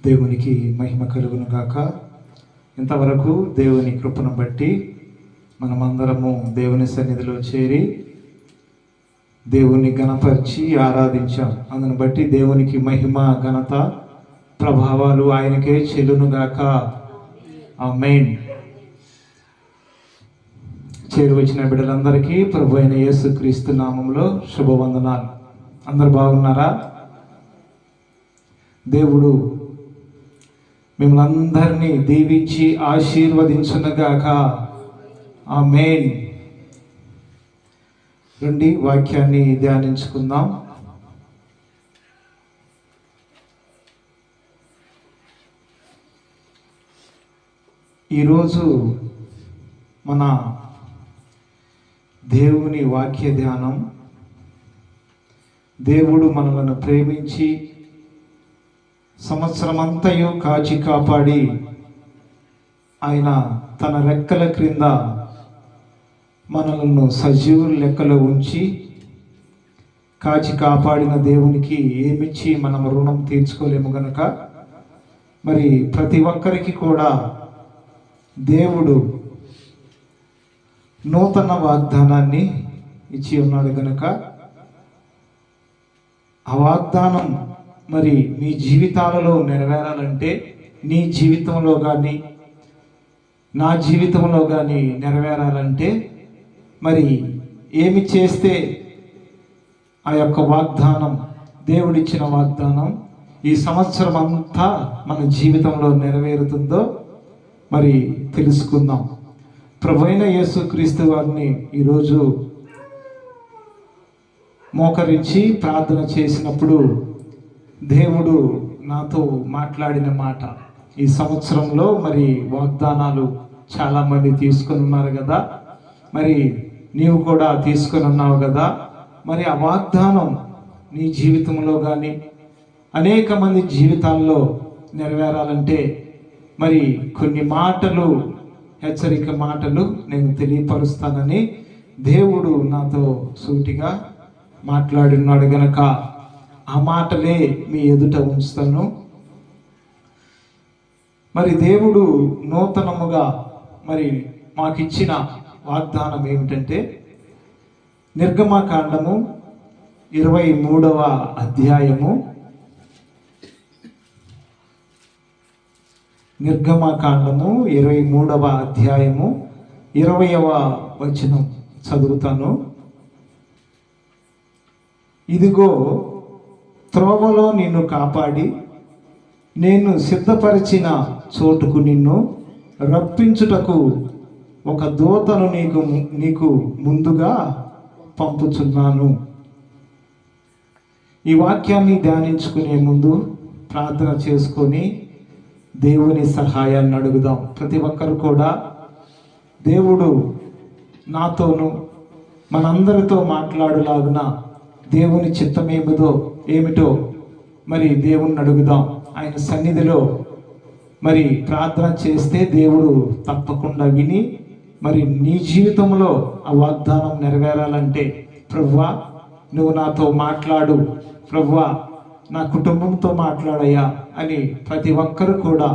దేవునికి మహిమ కలుగును గాక. ఇంతవరకు దేవుని కృపను బట్టి మనమందరము దేవుని సన్నిధిలో చేరి దేవుని ఘనపరిచి ఆరాధించాం. అందును బట్టి దేవునికి మహిమ, ఘనత, ప్రభావాలు ఆయనకే చెల్లును గాక. ఆమేన్. చేరి వచ్చిన బిడ్డలందరికీ ప్రభు అయిన యేసుక్రీస్తు నామములో శుభవందనాలు. అందరు బాగున్నారా? దేవుడు మిమ్మల్ని అందరినీ దీవించి ఆశీర్వదించునుగాక. ఆమేన్. రండి వాక్యాన్ని ధ్యానించుకుందాం. ఈరోజు మన దేవుని వాక్య ధ్యానం, దేవుడు మనలను ప్రేమించి సంవత్సరమంతయు కాచి కాపాడి ఆయన తన రెక్కల క్రింద మనలను సజీవుల లెక్కలో ఉంచి కాచి కాపాడిన దేవునికి ఏమిచ్చి మనం రుణం తీర్చుకోలేము గనుక, మరి ప్రతి ఒక్కరికి కూడా దేవుడు నూతన వాగ్దానాన్ని ఇచ్చి ఉన్నాడు గనుక, ఆ వాగ్దానం మరి మీ జీవితాలలో నెరవేరాలంటే, నీ జీవితంలో కానీ నా జీవితంలో కానీ నెరవేరాలంటే, మరి ఏమి చేస్తే ఆ యొక్క వాగ్దానం, దేవుడిచ్చిన వాగ్దానం ఈ సంవత్సరం అంతా మన జీవితంలో నెరవేరుతుందో మరి తెలుసుకుందాం. ప్రభువైన యేసుక్రీస్తు వారిని ఈరోజు మోకరించి ప్రార్థన చేసినప్పుడు దేవుడు నాతో మాట్లాడిన మాట, ఈ సంవత్సరంలో మరి వాగ్దానాలు చాలామంది తీసుకొని ఉన్నారు కదా, మరి నీవు కూడా తీసుకొని ఉన్నావు కదా, మరి ఆ వాగ్దానం నీ జీవితంలో కానీ అనేక మంది జీవితాల్లో నెరవేరాలంటే మరి కొన్ని మాటలు, హెచ్చరిక మాటలు నేను తెలియపరుస్తానని దేవుడు నాతో సూటిగా మాట్లాడినాడు గనక ఆ మాటలే మీ ఎదుట ఉంచుతాను. మరి దేవుడు నూతనముగా మరి మాకిచ్చిన వాగ్దానం ఏమిటంటే, నిర్గమకాండము 23వ అధ్యాయము, నిర్గమకాండము 23వ అధ్యాయము 20వ వచనం చదువుతాను. ఇదిగో త్రోవలో నిన్ను కాపాడి నేను సిద్ధపరిచిన చోటుకు నిన్ను రప్పించుటకు ఒక దూతను నీకు ముందుగా పంపుచున్నాను. ఈ వాక్యాన్ని ధ్యానించుకునే ముందు ప్రార్థన చేసుకొని దేవుని సహాయాన్ని అడుగుదాం. ప్రతి ఒక్కరు కూడా దేవుడు నాతోనూ మనందరితో మాట్లాడులాగున దేవుని చిత్తం ఏమిటో మరి దేవుణ్ణి అడుగుదాం. ఆయన సన్నిధిలో మరి ప్రార్థన చేస్తే దేవుడు తప్పకుండా విని మరి నీ జీవితంలో ఆ వాగ్దానం నెరవేరాలంటే, ప్రభువా నువ్వు నాతో మాట్లాడు, ప్రభువా నా కుటుంబంతో మాట్లాడయ్యా అని ప్రతి ఒక్కరు కూడా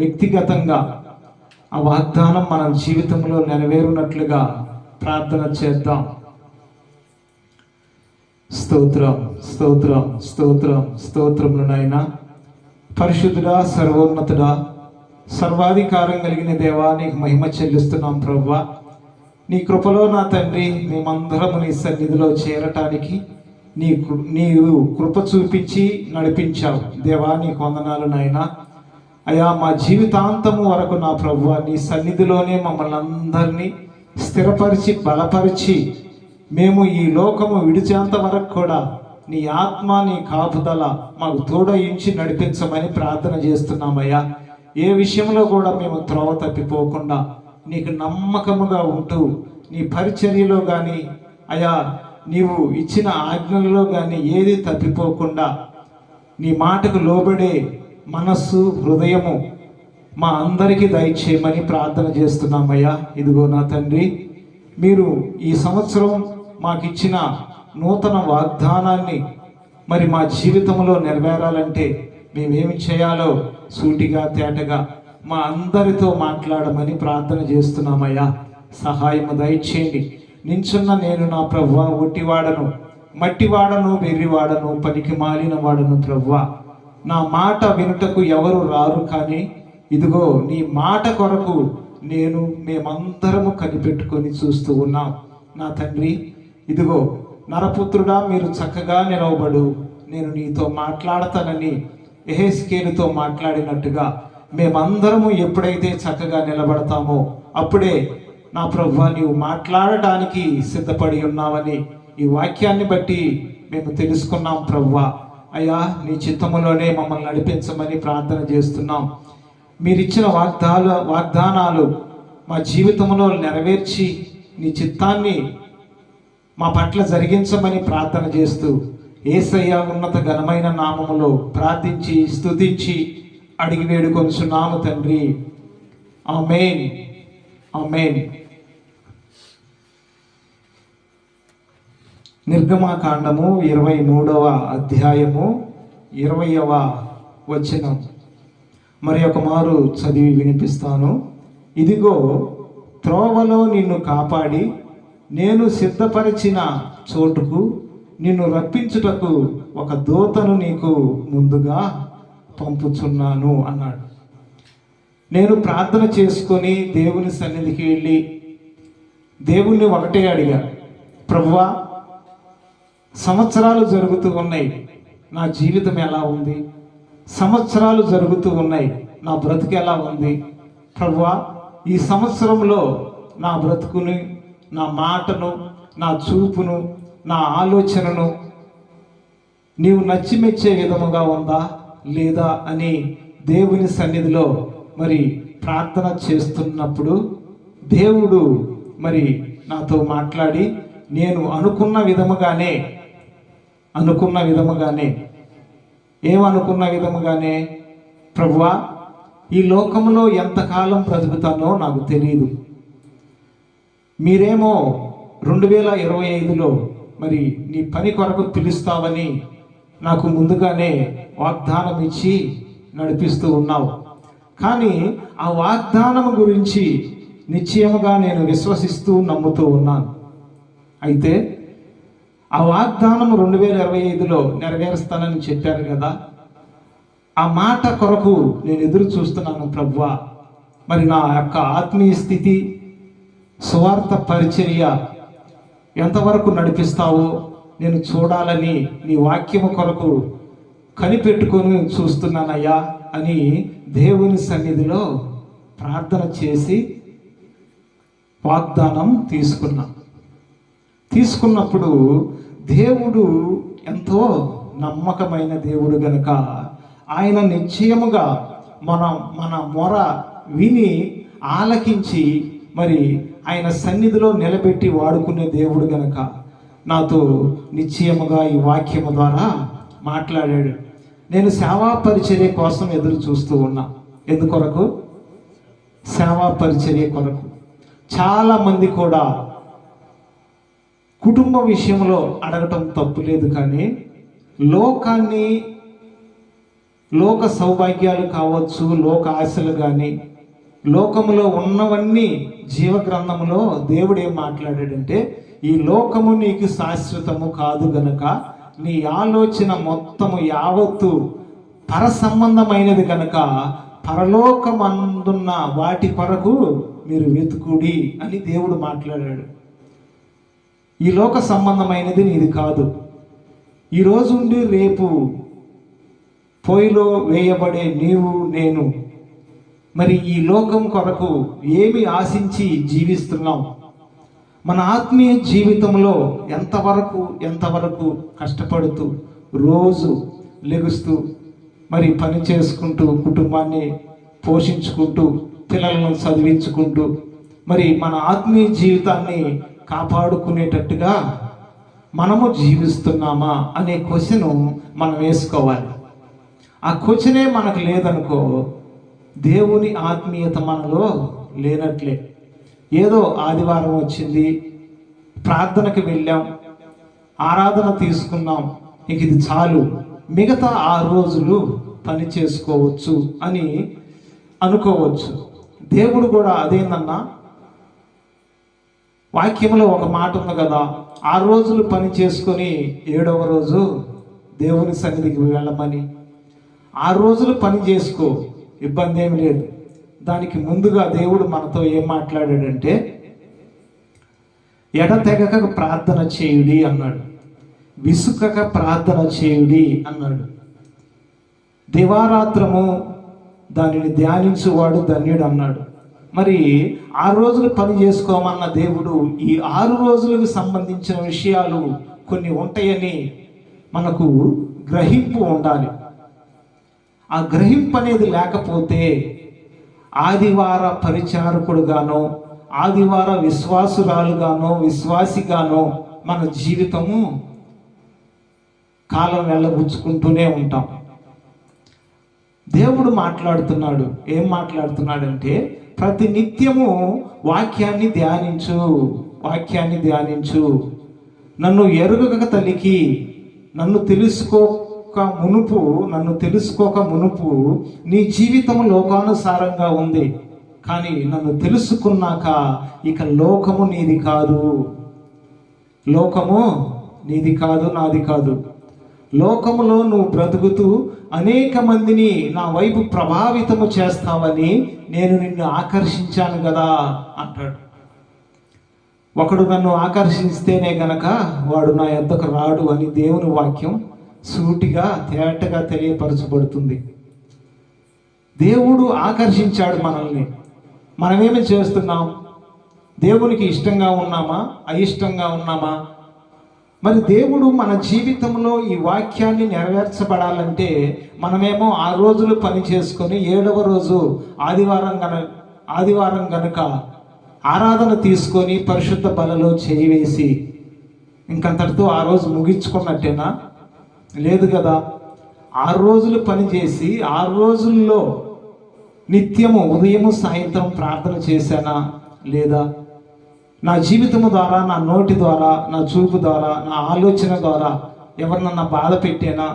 వ్యక్తిగతంగా ఆ వాగ్దానం మన జీవితంలో నెరవేరునట్లుగా ప్రార్థన చేద్దాం. స్తోత్రం, స్తోత్రం, స్తోత్రం, స్తోత్రములు నాయనా. పరిశుద్ధుడా, సర్వోన్నతుడా, సర్వాధికారం కలిగిన దేవా, నీకు మహిమ చెల్లిస్తున్నాం ప్రభువా. నీ కృపలో నా తండ్రి మేమందరము నీ సన్నిధిలో చేరటానికి నీవు కృప చూపించి నడిపించావు దేవా. నీకు వందనాలు నాయనా. అయా మా జీవితాంతము వరకు నా ప్రభువా నీ సన్నిధిలోనే మమ్మల్ని అందరినీ స్థిరపరిచి బలపరిచి మేము ఈ లోకము విడిచేంత వరకు కూడా నీ ఆత్మ, నీ కాపుదల మాకు తోడయించి నడిపించమని ప్రార్థన చేస్తున్నామయ్యా. ఏ విషయంలో కూడా మేము త్రోవ తప్పిపోకుండా నీకు నమ్మకముగా ఉంటూ నీ పరిచర్యలో కానీ అయా నీవు ఇచ్చిన ఆజ్ఞలలో కానీ ఏది తప్పిపోకుండా నీ మాటకు లోబడే మనస్సు, హృదయము మా అందరికీ దయచేయమని ప్రార్థన చేస్తున్నామయ్యా. ఇదిగో నా తండ్రి, మీరు ఈ సంవత్సరం మాకిచ్చిన నూతన వాగ్దానాన్ని మరి మా జీవితంలో నెరవేరాలంటే మేమేమి చేయాలో సూటిగా తేటగా మా అందరితో మాట్లాడమని ప్రార్థన చేస్తున్నామయ్యా. సహాయము దయచేయండి. నించున్న నేను నా ప్రభువా ఒట్టివాడను, మట్టివాడను, వెర్రివాడను, పనికి మాలిన వాడను ప్రభువా. నా మాట వినుటకు ఎవరు రారు, కానీ ఇదిగో నీ మాట కొరకు మేమందరము కనిపెట్టుకొని చూస్తూ ఉన్నాం. నా తండ్రి, ఇదిగో నరపుత్రుడా, మీరు చక్కగా నిలవబడు, నేను నీతో మాట్లాడతానని యెహెజ్కేలుతో మాట్లాడినట్టుగా మేమందరము ఎప్పుడైతే చక్కగా నిలబడతామో అప్పుడే నా ప్రభువా నీవు మాట్లాడటానికి సిద్ధపడి ఉన్నావని ఈ వాక్యాన్ని బట్టి మేము తెలుసుకున్నాం ప్రభువా. అయ్యా, నీ చిత్తములోనే మమ్మల్ని నడిపించమని ప్రార్థన చేస్తున్నాం. మీరిచ్చిన వాగ్దానాలు మా జీవితంలో నెరవేర్చి నీ చిత్తాన్ని మా పట్ల జరిగించమని ప్రార్థన చేస్తూ యేసయ్య ఉన్నత ఘనమైన నామములో ప్రార్థించి స్తుతించి అడిగి వేడుకొనుచున్నాము తండ్రి. ఆమేన్, ఆమేన్. నిర్గమాకాండము 23వ అధ్యాయము 20వ వచనం మరి ఒక మారు చదివి వినిపిస్తాను. ఇదిగో త్రోవలో నిన్ను కాపాడి నేను సిద్ధపరిచిన చోటుకు నిన్ను రప్పించుటకు ఒక దూతను నీకు ముందుగా పంపుచున్నాను అన్నాడు. నేను ప్రార్థన చేసుకొని దేవుని సన్నిధికి వెళ్ళి దేవుణ్ణి ఒకటే అడిగా, ప్రభువా, సంవత్సరాలు జరుగుతూ ఉన్నాయి, నా జీవితం ఎలా ఉంది? సంవత్సరాలు జరుగుతూ ఉన్నాయి, నా బ్రతుకు ఎలా ఉంది? ప్రభువా, ఈ సంవత్సరంలో నా బ్రతుకుని, నా మాటను, నా చూపును, నా ఆలోచనను నీవు నచ్చిమెచ్చే విధముగా ఉందా లేదా అని దేవుని సన్నిధిలో మరి ప్రార్థన చేస్తున్నప్పుడు దేవుడు మరి నాతో మాట్లాడి నేను అనుకున్న విధముగానే ఏమనుకున్న విధముగానే, ప్రభువా, ఈ లోకంలో ఎంతకాలం బ్రతుకుతానో నాకు తెలియదు. మీరేమో 2025లో మరి నీ పని కొరకు పిలుస్తావని నాకు ముందుగానే వాగ్దానం ఇచ్చి నడిపిస్తూ ఉన్నావు. కానీ ఆ వాగ్దానం గురించి నిశ్చయముగా నేను విశ్వసిస్తూ నమ్ముతూ ఉన్నాను. అయితే ఆ వాగ్దానం 2025లో నెరవేరుస్తానని చెప్పారు కదా, ఆ మాట కొరకు నేను ఎదురు చూస్తున్నాను ప్రభువా. మరి నా యొక్క ఆత్మీయ స్థితి, సువార్త పరిచర్య ఎంతవరకు నడిపిస్తావో నేను చూడాలని నీ వాక్యము కొరకు కనిపెట్టుకొని చూస్తున్నానయ్యా అని దేవుని సన్నిధిలో ప్రార్థన చేసి వాగ్దానం తీసుకున్నప్పుడు దేవుడు ఎంతో నమ్మకమైన దేవుడు గనుక ఆయన నిశ్చయముగా మన మొర విని ఆలకించి మరి ఆయన సన్నిధిలో నిలబెట్టి వాడుకునే దేవుడు గనుక నాతో నిశ్చయముగా ఈ వాక్యము ద్వారా మాట్లాడాడు. నేను సేవా పరిచర్య కోసం ఎదురు చూస్తూ ఉన్నా. ఎందుకొరకు? సేవా పరిచర్య కొరకు. చాలా మంది కూడా కుటుంబ విషయంలో అడగటం తప్పు లేదు, కానీ లోక సౌభాగ్యాలు కావచ్చు, లోక ఆశలు కానీ, లోకములో ఉన్నవన్నీ జీవగ్రంథములో దేవుడు ఏం మాట్లాడాడంటే, ఈ లోకము నీకు శాశ్వతము కాదు గనక నీ ఆలోచన మొత్తము యావత్తు పర సంబంధమైనది గనక పరలోకమందున్న వాటి కొరకు మీరు వెతుకుడి అని దేవుడు మాట్లాడాడు. ఈ లోక సంబంధమైనది నీది కాదు. ఈరోజు ఉండి రేపు పొయ్యిలో వేయబడే నీవు నేను మరి ఈ లోకం కొరకు ఏమి ఆశించి జీవిస్తున్నాం? మన ఆత్మీయ జీవితంలో ఎంతవరకు కష్టపడుతూ రోజు లెగుస్తూ మరి పని చేసుకుంటూ కుటుంబాన్ని పోషించుకుంటూ పిల్లలను చదివించుకుంటూ మరి మన ఆత్మీయ జీవితాన్ని కాపాడుకునేటట్టుగా మనము జీవిస్తున్నామా అనే క్వశ్చన్ మనం వేసుకోవాలి. ఆ క్వశ్చనే మనకు లేదనుకో, దేవుని ఆత్మీయత మనలో లేనట్లే. ఏదో ఆదివారం వచ్చింది, ప్రార్థనకు వెళ్ళాం, ఆరాధన తీసుకున్నాం, ఇంక ఇది చాలు, మిగతా 6 రోజులు పని చేసుకోవచ్చు అని అనుకోవచ్చు. దేవుడు కూడా అదేందన్నా, వాక్యంలో ఒక మాట ఉంది కదా, 6 రోజులు పని చేసుకొని 7వ రోజు దేవుని సన్నిధికి వెళ్ళమని. 6 రోజులు పని చేసుకో, ఇబ్బంది ఏమి లేదు. దానికి ముందుగా దేవుడు మనతో ఏం మాట్లాడాడంటే, ఎడతెగక ప్రార్థన చేయుడి అన్నాడు, విసుకక ప్రార్థన చేయుడి అన్నాడు. దివారాత్రము దానిని ధ్యానించువాడు ధన్యుడు అన్నాడు. మరి 6 రోజులు పని చేసుకోమన్న దేవుడు ఈ 6 రోజులకు సంబంధించిన విషయాలు కొన్ని ఉంటాయని మనకు గ్రహింపు ఉండాలి. ఆ గ్రహింపు అనేది లేకపోతే ఆదివార పరిచారకుడుగానో, ఆదివార విశ్వాసురాలుగానో, విశ్వాసిగానో మన జీవితము కాలం వెళ్ళబుచ్చుకుంటూనే ఉంటాం. దేవుడు మాట్లాడుతున్నాడు. ఏం మాట్లాడుతున్నాడంటే, ప్రతి నిత్యము వాక్యాన్ని ధ్యానించు, వాక్యాన్ని ధ్యానించు. నన్ను ఎరుగక తల్లికి, నన్ను తెలుసుకోక మునుపు నీ జీవితం లోకానుసారంగా ఉంది. కానీ నన్ను తెలుసుకున్నాక ఇక లోకము నీది కాదు, లోకము నీది కాదు, నాది కాదు. లోకములో నువ్వు బ్రతుకుతూ అనేక మందిని నా వైపు ప్రభావితము చేస్తావని నేను నిన్ను ఆకర్షించాను కదా అంటాడు. ఒకడు నన్ను ఆకర్షిస్తేనే గనక వాడు నా యొద్దకు రాడు అని దేవుని వాక్యం సూటిగా తేటగా తెలియపరచబడుతుంది. దేవుడు ఆకర్షించాడు మనల్ని. మనమేమి చేస్తున్నాం? దేవునికి ఇష్టంగా ఉన్నామా, అయిష్టంగా ఉన్నామా? మరి దేవుడు మన జీవితంలో ఈ వాక్యాన్ని నెరవేర్చబడాలంటే మనమేమో 6 రోజులు పని చేసుకొని 7వ రోజు ఆదివారం గనుక ఆరాధన తీసుకొని పరిశుద్ధ బలలో చేయి వేసి ఇంకంతటితో ఆ రోజు ముగించుకున్నట్టేనా? లేదు కదా. 6 రోజులు పని చేసి 6 రోజుల్లో నిత్యము ఉదయము సాయంత్రం ప్రార్థన చేశానా లేదా? నా జీవితము ద్వారా, నా నోటి ద్వారా, నా చూపు ద్వారా, నా ఆలోచన ద్వారా ఎవరినన్నా బాధ పెట్టానా,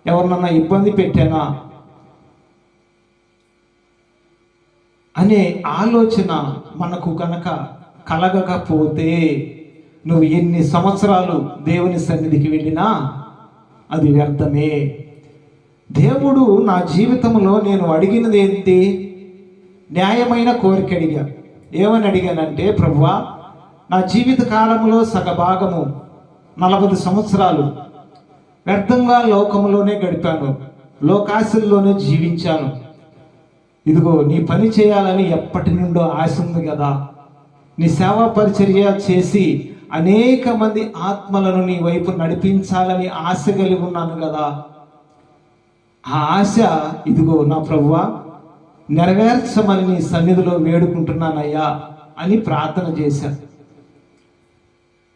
ఎవరినన్నా ఇబ్బంది పెట్టానా అనే ఆలోచన మనకు కనుక కలగకపోతే నువ్వు ఎన్ని సంవత్సరాలు దేవుని సన్నిధికి వెళ్ళినా అది వ్యర్థమే. దేవుడు నా జీవితంలో నేను అడిగినది ఏంటి? న్యాయమైన కోరిక అడిగా. ఏమని అడిగానంటే, ప్రభువా, నా జీవిత కాలంలో సగభాగము 40 సంవత్సరాలు వ్యర్థంగా లోకములోనే గడిపాను, లోకాశల్లోనే జీవించాను. ఇదిగో నీ పని చేయాలని ఎప్పటి నుండో ఆశ ఉంది కదా. నీ సేవా పరిచర్య చేసి అనేక మంది ఆత్మలను నీ వైపు నడిపించాలని ఆశ కలిగి ఉన్నాను కదా. ఆ ఆశ ఇదిగో నా ప్రభువా నెరవేర్చమని నీ సన్నిధిలో వేడుకుంటున్నానయ్యా అని ప్రార్థన చేశాను.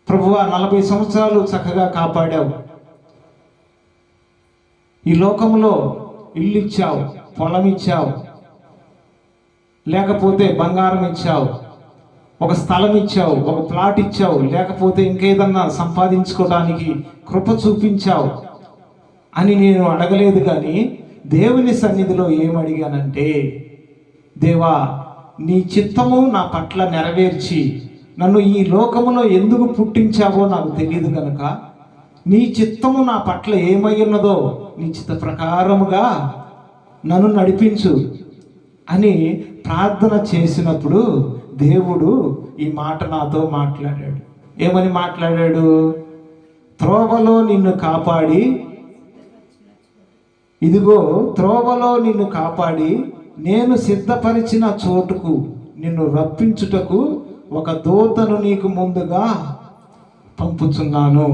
ప్రభువా, 40 సంవత్సరాలు చక్కగా కాపాడావు. ఈ లోకంలో ఇల్లు ఇచ్చావు, పొలం ఇచ్చావు, లేకపోతే బంగారం ఇచ్చావు, ఒక స్థలం ఇచ్చావు, ఒక ప్లాట్ ఇచ్చావు, లేకపోతే ఇంకేదన్నా సంపాదించుకోవడానికి కృప చూపించావు అని నేను అడగలేదు. కానీ దేవుని సన్నిధిలో ఏమడిగానంటే, దేవా, నీ చిత్తము నా పట్ల నెరవేర్చి నన్ను ఈ లోకములో ఎందుకు పుట్టించావో నాకు తెలియదు కనుక నీ చిత్తము నా పట్ల ఏమై ఉన్నదో నీ చిత్త ప్రకారముగా నన్ను నడిపించు అని ప్రార్థన చేసినప్పుడు దేవుడు ఈ మాట నాతో మాట్లాడాడు. ఏమని మాట్లాడాడు? త్రోవలో నిన్ను కాపాడి, ఇదిగో త్రోవలో నిన్ను కాపాడి నేను సిద్ధపరిచిన చోటుకు నిన్ను రప్పించుటకు ఒక దూతను నీకు ముందుగా పంపుచున్నాను.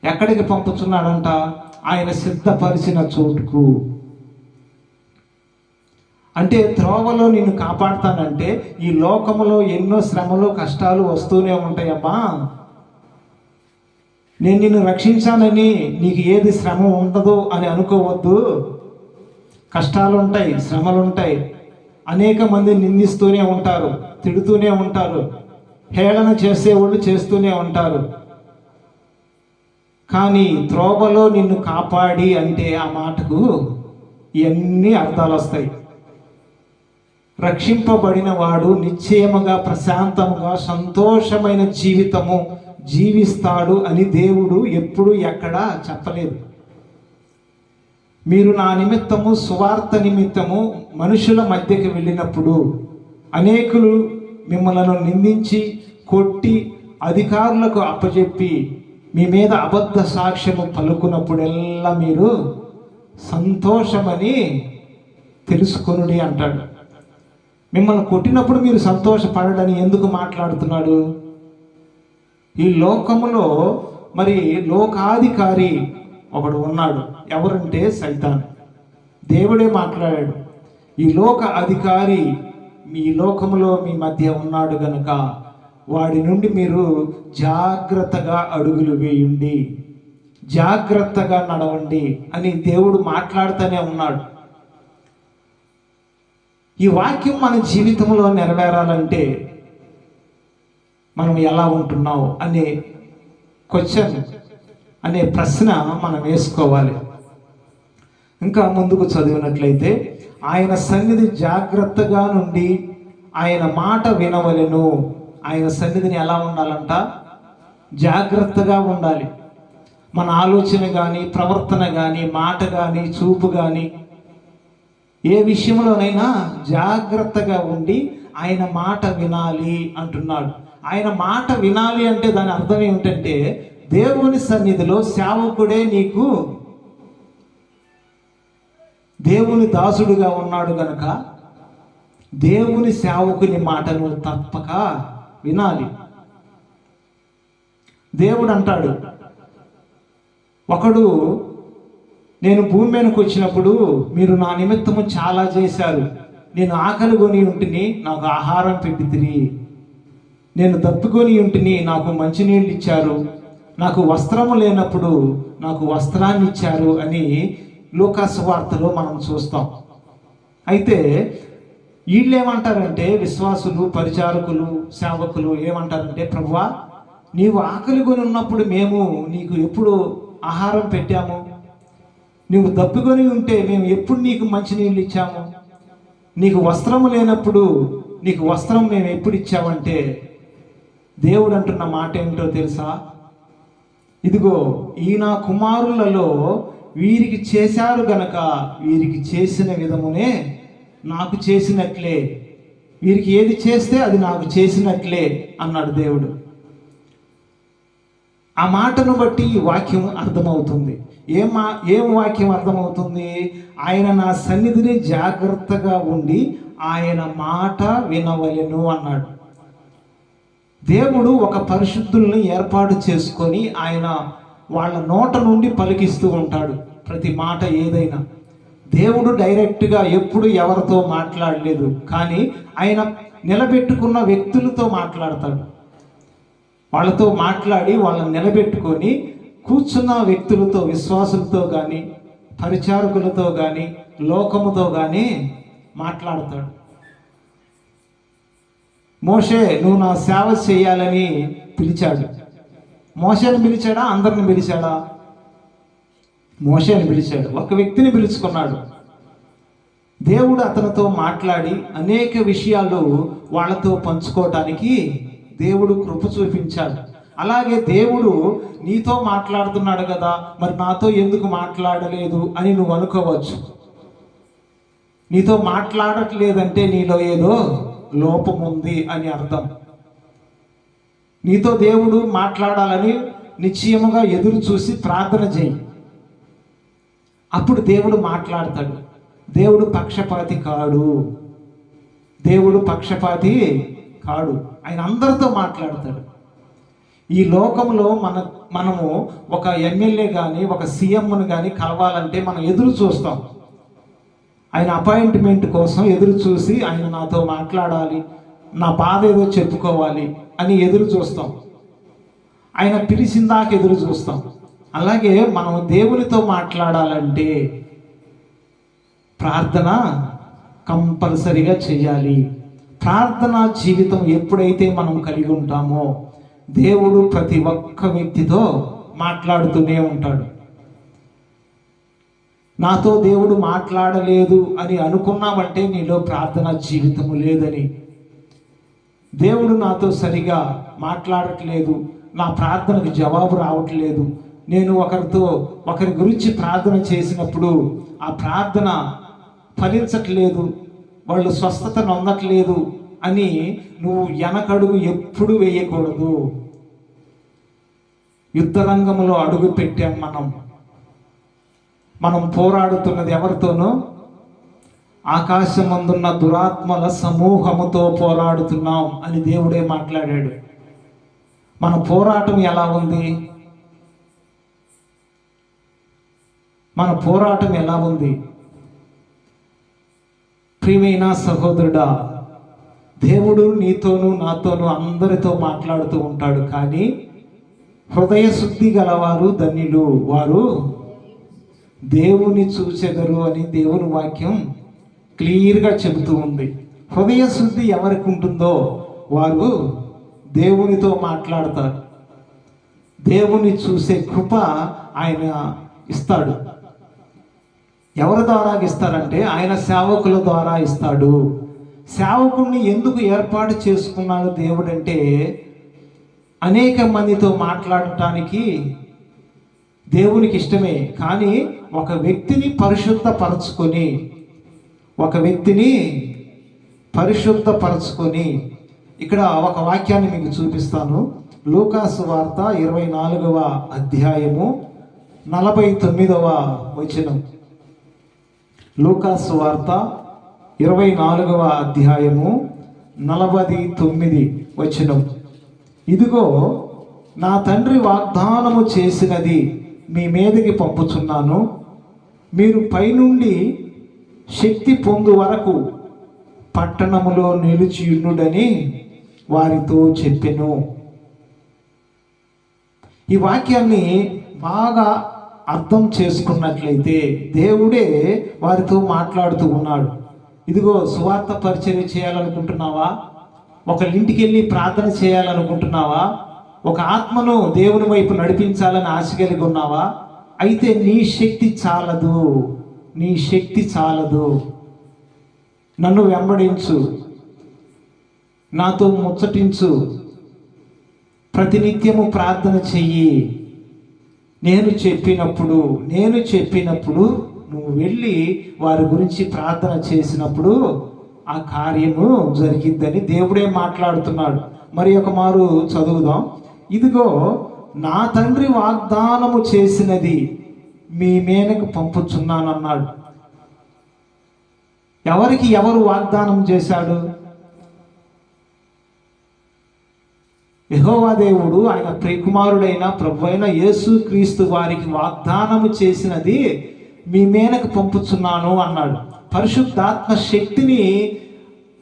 ఎక్కడికి పంపుచున్నాడంట? ఆయన సిద్ధపరిచిన చోటుకు. అంటే త్రోవలో నిన్ను కాపాడుతానంటే ఈ లోకములో ఎన్నో శ్రమలు కష్టాలు వస్తూనే ఉంటాయమ్మా. నేను నిన్ను రక్షించానని నీకు ఏది శ్రమ ఉండదు అని అనుకోవద్దు. కష్టాలు ఉంటాయి, శ్రమలు ఉంటాయి. అనేక మంది నిందిస్తూనే ఉంటారు, తిడుతూనే ఉంటారు, హేళన చేసేవాళ్ళు చేస్తూనే ఉంటారు. కానీ త్రోవలో నిన్ను కాపాడి అంటే ఆ మాటకు ఇవన్నీ అర్థాలు వస్తాయి. రక్షింపబడిన వాడు నిశ్చయముగా ప్రశాంతముగా సంతోషమైన జీవితము జీవిస్తాడు అని దేవుడు ఎప్పుడు ఎక్కడా చెప్పలేదు. మీరు నా నిమిత్తము సువార్త నిమిత్తము మనుషుల మధ్యకి వెళ్ళినప్పుడు అనేకులు మిమ్మల్ని నిందించి కొట్టి అధికారులకు అప్పచెప్పి మీ మీద అబద్ధ సాక్ష్యము పలుకున్నప్పుడెల్లా మీరు సంతోషమని తెలుసుకొనుడి అంటాడు. మిమ్మల్ని కొట్టినప్పుడు మీరు సంతోషపడని ఎందుకు మాట్లాడుతున్నాడు? ఈ లోకములో మరి లోకాధికారి ఒకడు ఉన్నాడు. ఎవరంటే సైతాన్. దేవుడే మాట్లాడాడు, ఈ లోక అధికారి మీ లోకములో మీ మధ్య ఉన్నాడు గనుక వాడి నుండి మీరు జాగ్రత్తగా అడుగులు వేయండి, జాగ్రత్తగా నడవండి అని దేవుడు మాట్లాడుతూనే ఉన్నాడు. ఈ వాక్యం మన జీవితంలో నెరవేరాలంటే మనం ఎలా ఉంటున్నావు అనే క్వశ్చన్, అనే ప్రశ్న మనం వేసుకోవాలి. ఇంకా ముందుకు చదివినట్లయితే, ఆయన సన్నిధి జాగ్రత్తగా నుండి ఆయన మాట వినవలెను. ఆయన సన్నిధిని ఎలా ఉండాలంట? జాగ్రత్తగా ఉండాలి. మన ఆలోచన కానీ, ప్రవర్తన కానీ, మాట కానీ, చూపు కానీ, ఏ విషయంలోనైనా జాగ్రత్తగా ఉండి ఆయన మాట వినాలి అంటున్నాడు. ఆయన మాట వినాలి అంటే దాని అర్థం ఏమిటంటే, దేవుని సన్నిధిలో సేవకుడే నీకు దేవుని దాసుడుగా ఉన్నాడు గనక దేవుని సేవకుని మాటను తప్పక వినాలి. దేవుడు అంటాడు, ఒకడు నేను భూమి మీదకి వచ్చినప్పుడు మీరు నా నిమిత్తము చాలా చేశారు, నేను ఆకలి కొని ఉంటిని నాకు ఆహారం పెట్టితిరి, నేను దప్పికొని ఉంటిని నాకు మంచినీళ్ళు ఇచ్చారు, నాకు వస్త్రము లేనప్పుడు నాకు వస్త్రాన్ని ఇచ్చారు అని లూకాసు వార్తలో మనం చూస్తాం. అయితే వీళ్ళు ఏమంటారంటే, విశ్వాసులు, పరిచారకులు, సేవకులు ఏమంటారంటే, ప్రభువా నీవు ఆకలి కొని ఉన్నప్పుడు మేము నీకు ఎప్పుడు ఆహారం పెట్టాము, నీవు దప్పికొని ఉంటే మేము ఎప్పుడు నీకు మంచినీళ్ళు ఇచ్చాము, నీకు వస్త్రము లేనప్పుడు నీకు వస్త్రం మేము ఎప్పుడు ఇచ్చామంటే, దేవుడు అంటున్న మాట ఏమిటో తెలుసా? ఇదిగో ఈ నా కుమారులలో వీరికి చేశారు గనక వీరికి చేసిన విధమునే నాకు చేసినట్లే, వీరికి ఏది చేస్తే అది నాకు చేసినట్లే అన్నాడు దేవుడు. ఆ మాటను బట్టి ఈ వాక్యం అర్థమవుతుంది. ఏం వాక్యం అర్థమవుతుంది? ఆయన నా సన్నిధిని జాగ్రత్తగా ఉండి ఆయన మాట వినవలెను అన్నాడు. దేవుడు ఒక పరిశుద్ధుల్ని ఏర్పాటు చేసుకొని ఆయన వాళ్ళ నోట నుండి పలికిస్తూ ఉంటాడు ప్రతి మాట. ఏదైనా దేవుడు డైరెక్ట్గా ఎప్పుడు ఎవరితో మాట్లాడలేదు, కానీ ఆయన నిలబెట్టుకున్న వ్యక్తులతో మాట్లాడతాడు. వాళ్ళతో మాట్లాడి వాళ్ళని నిలబెట్టుకొని కూర్చున్న వ్యక్తులతో, విశ్వాసులతో కానీ, పరిచారకులతో కానీ, లోకముతో కానీ మాట్లాడతాడు. మోషే నువ్వు నా సేవ చేయాలని పిలిచాడు. మోషేని పిలిచాడా? అందరిని పిలిచాడా? మోషేని పిలిచాడు. ఒక వ్యక్తిని పిలుచుకున్నాడు. దేవుడు అతనితో మాట్లాడి అనేక విషయాలు వాళ్ళతో పంచుకోవటానికి దేవుడు కృప చూపించాడు. అలాగే దేవుడు నీతో మాట్లాడుతున్నాడు కదా, మరి నాతో ఎందుకు మాట్లాడలేదు అని నువ్వు అనుకోవచ్చు. నీతో మాట్లాడట్లేదంటే నీలో ఏదో లోపం ఉంది అని అర్థం. నీతో దేవుడు మాట్లాడాలని నిశ్చయముగా ఎదురు చూసి ప్రార్థన చేయి, అప్పుడు దేవుడు మాట్లాడతాడు. దేవుడు పక్షపాతి కాడు, దేవుడు పక్షపాతి కాడు. ఆయన అందరితో మాట్లాడతాడు. ఈ లోకంలో మనము ఒక ఎమ్మెల్యే కానీ ఒక సీఎంను కానీ కలవాలంటే మనం ఎదురు చూస్తాం. ఆయన అపాయింట్మెంట్ కోసం ఎదురు చూసి ఆయన నాతో మాట్లాడాలి, నా బాధ ఏదో చెప్పుకోవాలి అని ఎదురు చూస్తాం. ఆయన పిలిచిందాక ఎదురు చూస్తాం. అలాగే మనం దేవునితో మాట్లాడాలంటే ప్రార్థన కంపల్సరిగా చేయాలి. ప్రార్థన జీవితం ఎప్పుడైతే మనం కలిగి ఉంటామో దేవుడు ప్రతి ఒక్క వ్యక్తితో మాట్లాడుతూనే ఉంటాడు. నాతో దేవుడు మాట్లాడలేదు అని అనుకున్నామంటే నీలో ప్రార్థన జీవితము లేదని. దేవుడు నాతో సరిగా మాట్లాడట్లేదు, నా ప్రార్థనకు జవాబు రావట్లేదు, నేను ఒకరి గురించి ప్రార్థన చేసినప్పుడు ఆ ప్రార్థన ఫలించట్లేదు, వాళ్ళు స్వస్థత నొందట్లేదు అని నువ్వు వెనకడుగు ఎప్పుడు వేయకూడదు. యుద్ధరంగంలో అడుగు పెట్టాం. మనం పోరాడుతున్నది ఎవరితోనో? ఆకాశమందున్న దురాత్మల సమూహముతో పోరాడుతున్నాం అని దేవుడే మాట్లాడాడు. మన పోరాటం ఎలా ఉంది? మన పోరాటం ఎలా ఉంది? ప్రియమైన సహోదరుడా, దేవుడు నీతోనూ నాతోనూ అందరితో మాట్లాడుతూ ఉంటాడు. కానీ హృదయ శుద్ధి గలవారు ధన్యులు, వారు దేవుని చూచెదరు అని దేవుని వాక్యం క్లియర్గా చెబుతూ ఉంది. హృదయ శుద్ధి ఎవరికి ఉంటుందో వారు దేవునితో మాట్లాడతారు. దేవుని చూసే కృప ఆయన ఇస్తాడు. ఎవరి ద్వారా ఇస్తారంటే ఆయన సేవకుల ద్వారా ఇస్తాడు. సేవకుడిని ఎందుకు ఏర్పాటు చేసుకున్నాడు దేవుడు అంటే అనేక మందితో మాట్లాడటానికి దేవునికి ఇష్టమే. కానీ ఒక వ్యక్తిని పరిశుద్ధపరచుకొని ఇక్కడ ఒక వాక్యాన్ని మీకు చూపిస్తాను. లూకాసు వార్త 24వ అధ్యాయము 49వ వచనం. లూకాసు వార్త 24వ అధ్యాయము 49 వచనం. ఇదిగో నా తండ్రి వాగ్దానము చేసినది మీ మీదకి పంపుచున్నాను, మీరు పైనుండి శక్తి పొందు వరకు పట్టణములో నిలిచియుండుడని వారితో చెప్పెను. ఈ వాక్యాన్ని బాగా అర్థం చేసుకున్నట్లయితే దేవుడే వారితో మాట్లాడుతూ ఉన్నాడు. ఇదిగో సువార్త పరిచర్య చేయాలనుకుంటున్నావా? ఒకరింటికి వెళ్ళి ప్రార్థన చేయాలనుకుంటున్నావా? ఒక ఆత్మను దేవుని వైపు నడిపించాలని ఆశ కలిగి ఉన్నావా? అయితే నీ శక్తి చాలదు. నన్ను వెంబడించు, నాతో ముచ్చటించు, ప్రతినిత్యము ప్రార్థన చెయ్యి. నేను చెప్పినప్పుడు నువ్వు వెళ్ళి వారి గురించి ప్రార్థన చేసినప్పుడు ఆ కార్యము జరిగిద్దని దేవుడే మాట్లాడుతున్నాడు. మరి ఒక మారు చదువుదాం. ఇదిగో నా తండ్రి వాగ్దానము చేసినది మీ మీదకు పంపుచున్నానన్నాడు. ఎవరు వాగ్దానం చేశాడు? యెహోవా దేవుడు ఆయన ప్రియకుమారుడైన ప్రభువైన యేసుక్రీస్తు వారికి వాగ్దానము చేసినది మీ మీదకు పంపుచున్నాను అన్నాడు. పరిశుద్ధాత్మ శక్తిని,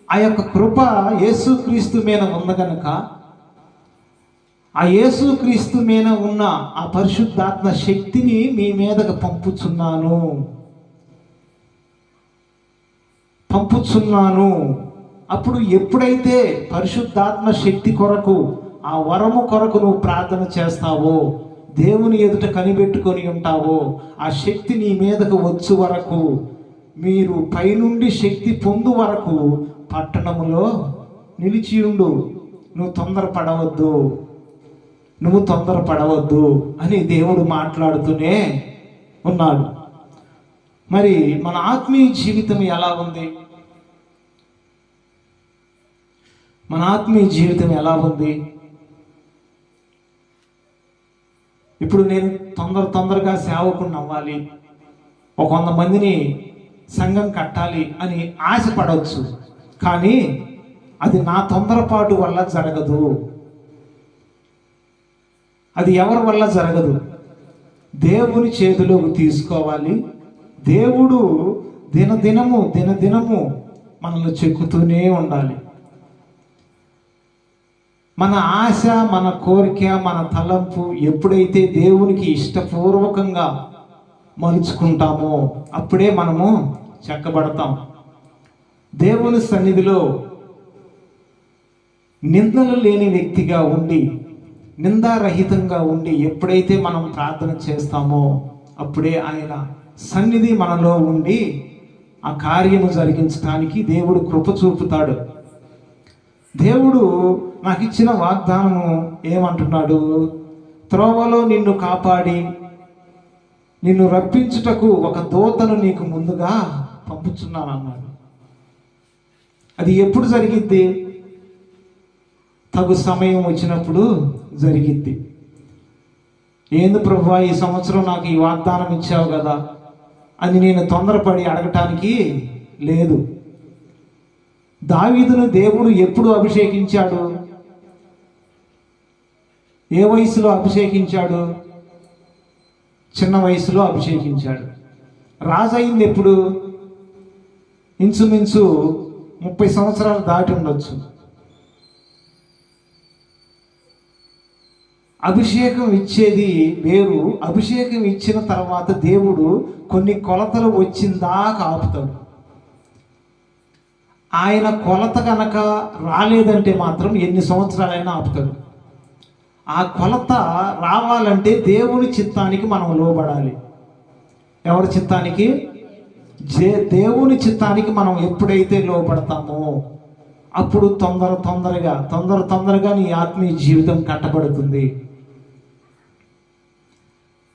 ఆ యొక్క కృప యేసుక్రీస్తు మీద ఉంది కనుక ఆ యేసుక్రీస్తు మీద ఉన్న ఆ పరిశుద్ధాత్మ శక్తిని మీ మీదకు పంపుచున్నాను. అప్పుడు ఎప్పుడైతే పరిశుద్ధాత్మ శక్తి కొరకు, ఆ వరము కొరకు నువ్వు ప్రార్థన చేస్తావో, దేవుని ఎదుట కనిపెట్టుకొని ఉంటావో, ఆ శక్తి నీ మీదకు వచ్చు వరకు, మీరు పైనుండి శక్తి పొందు వరకు పట్టణములో నిలిచియుండు. నువ్వు తొందరపడవద్దు అని దేవుడు మాట్లాడుతూనే ఉన్నాడు. మరి మన ఆత్మీయ జీవితం ఎలా ఉంది? ఇప్పుడు నేను తొందరగా సేవకుడిని అవ్వాలి, 100 మందిని సంఘం కట్టాలి అని ఆశపడవచ్చు. కానీ అది నా తొందరపాటు వల్ల జరగదు. అది ఎవరి వల్ల జరగదు? దేవుని చేతిలోకి తీసుకోవాలి. దేవుడు దినదినము మనల్ని చెక్కుతూనే ఉండాలి. మన ఆశ, మన కోరిక, మన తలంపు ఎప్పుడైతే దేవునికి ఇష్టపూర్వకంగా మలుచుకుంటామో అప్పుడే మనము చెక్కబడతాం. దేవుని సన్నిధిలో నిందలు లేని వ్యక్తిగా ఉండి నిందారహితంగా ఉండి ఎప్పుడైతే మనం ప్రార్థన చేస్తామో అప్పుడే ఆయన సన్నిధి మనలో ఉండి ఆ కార్యము జరిగించడానికి దేవుడు కృప చూపుతాడు. దేవుడు నాకు ఇచ్చిన వాగ్దానము ఏమంటున్నాడు? త్రోవలో నిన్ను కాపాడి నిన్ను రప్పించుటకు ఒక దూతను నీకు ముందుగా పంపుచున్నాను అన్నాడు. అది ఎప్పుడు జరిగిద్ది? తగు సమయం వచ్చినప్పుడు జరిగిద్ది. ఏంది ప్రభువా, ఈ సంవత్సరం నాకు ఈ వాగ్దానం ఇచ్చావు కదా అని నేను తొందరపడి అడగటానికి లేదు. దావీదును దేవుడు ఎప్పుడు అభిషేకించాడు? ఏ వయసులో అభిషేకించాడు? చిన్న వయసులో అభిషేకించాడు. రాజు అయింది ఎప్పుడు? ఇంచుమించు 30 సంవత్సరాలు దాటి ఉండొచ్చు. అభిషేకం ఇచ్చేది వేరు. అభిషేకం ఇచ్చిన తర్వాత దేవుడు కొన్ని కొలతలు వచ్చిందాకా ఆపుతాడు. ఆయన కొలత కనుక రాలేదంటే మాత్రం ఎన్ని సంవత్సరాలైనా ఆపుతాడు. ఆ కొలత రావాలంటే దేవుని చిత్తానికి మనం లోబడాలి. ఎవరి చిత్తానికి? దేవుని చిత్తానికి మనం ఎప్పుడైతే లోబడతామో అప్పుడు తొందరగా నీ ఆత్మీయ జీవితం కట్టబడుతుంది.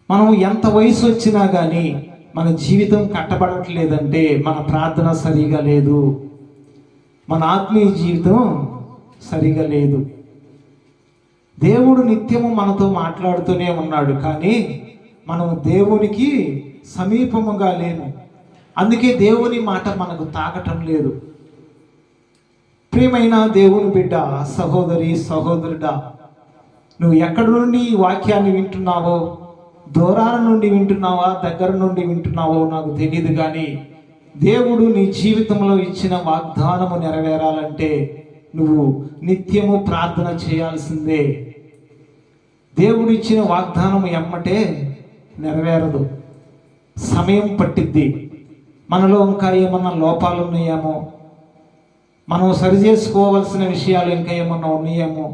మనం ఎంత వయసు వచ్చినా కానీ మన జీవితం కట్టబడట్లేదంటే మన ప్రార్థన సరిగా లేదు, మన ఆత్మీయ జీవితం సరిగా లేదు. దేవుడు నిత్యము మనతో మాట్లాడుతూనే ఉన్నాడు, కానీ మనం దేవునికి సమీపముగా లేము. అందుకే దేవుని మాట మనకు తాకటం లేదు. ప్రియమైన దేవుని బిడ్డ, సహోదరి సహోదరుడా, నువ్వు ఎక్కడి నుండి ఈ వాక్యాన్ని వింటున్నావో, దూరాల నుండి వింటున్నావా, దగ్గర నుండి వింటున్నావో నాకు తెలియదు, కానీ దేవుడు నీ జీవితంలో ఇచ్చిన వాగ్దానము నెరవేరాలంటే నువ్వు నిత్యము ప్రార్థన చేయాల్సిందే. దేవుడు ఇచ్చిన వాగ్దానము ఎమ్మటే నెరవేరదు, సమయం పట్టిద్ది. మనలో ఇంకా ఏమన్నా లోపాలు ఉన్నాయేమో, మనం సరి చేసుకోవాల్సిన విషయాలు ఇంకా ఏమన్నా ఉన్నాయేమో,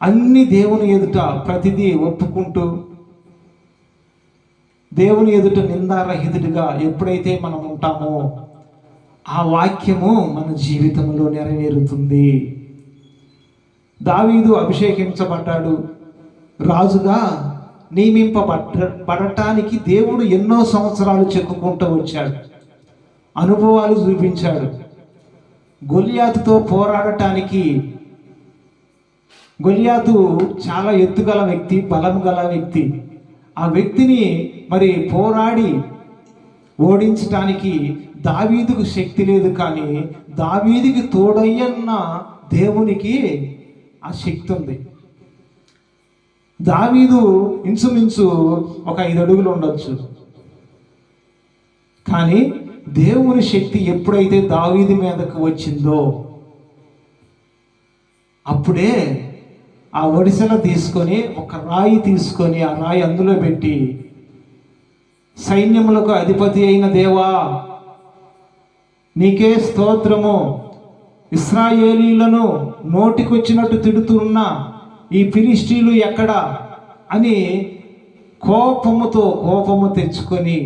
అన్ని దేవుని ఎదుట ప్రతిదీ ఒప్పుకుంటూ దేవుని ఎదుట నిందారహితుడిగా ఎప్పుడైతే మనం ఉంటామో ఆ వాక్యము మన జీవితంలో నెరవేరుతుంది. దావీదు అభిషేకించబడ్డాడు, రాజుగా నియమింపబడటానికి దేవుడు ఎన్నో సంవత్సరాలు చెక్కుకుంటూ వచ్చాడు, అనుభవాలు చూపించాడు. గొలియాతుతో పోరాడటానికి, గొలియాతు చాలా ఎత్తుగల వ్యక్తి, బలం గల వ్యక్తి. ఆ వ్యక్తిని మరి పోరాడి ఓడించటానికి దావీదుకు శక్తి లేదు, కానీ దావీదుకి తోడయ్యన్న దేవునికి ఆ శక్తి ఉంది. దావీదు ఇంచుమించు ఒక 5 అడుగులు ఉండొచ్చు, కానీ దేవుని శక్తి ఎప్పుడైతే దావీదు మీదకు వచ్చిందో అప్పుడే ఆ ఒడిసెల తీసుకొని, ఒక రాయి తీసుకొని ఆ రాయి అందులో పెట్టి, సైన్యములకు అధిపతి అయిన దేవా నీకే స్తోత్రము, ఇశ్రాయేలీలను నోటికొచ్చినట్టు తిడుతున్న ఈ ఫిలిష్తీయులు ఎక్కడా అని కోపము తెచ్చుకొని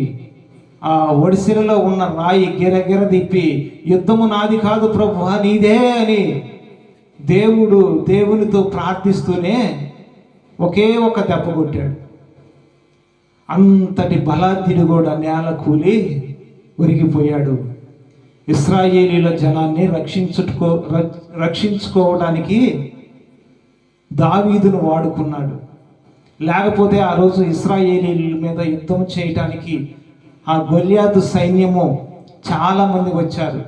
ఆ ఒడిసెలలో ఉన్న రాయి గిరగిర తిప్పి, యుద్ధము నాది కాదు ప్రభువా నీదే అని దేవునితో ప్రార్థిస్తూనే ఒకే ఒక దెబ్బ కొట్టాడు. అంతటి బలాఢ్యుడు కూడా నేల కూలి ఒరిగిపోయాడు. ఇశ్రాయేలీల జనాన్ని రక్షించుకోవడానికి దావీదును వాడుకున్నాడు. లేకపోతే ఆ రోజు ఇశ్రాయేలీల మీద యుద్ధం చేయటానికి ఆ గొలియాతు సైన్యము చాలా మంది వచ్చారు,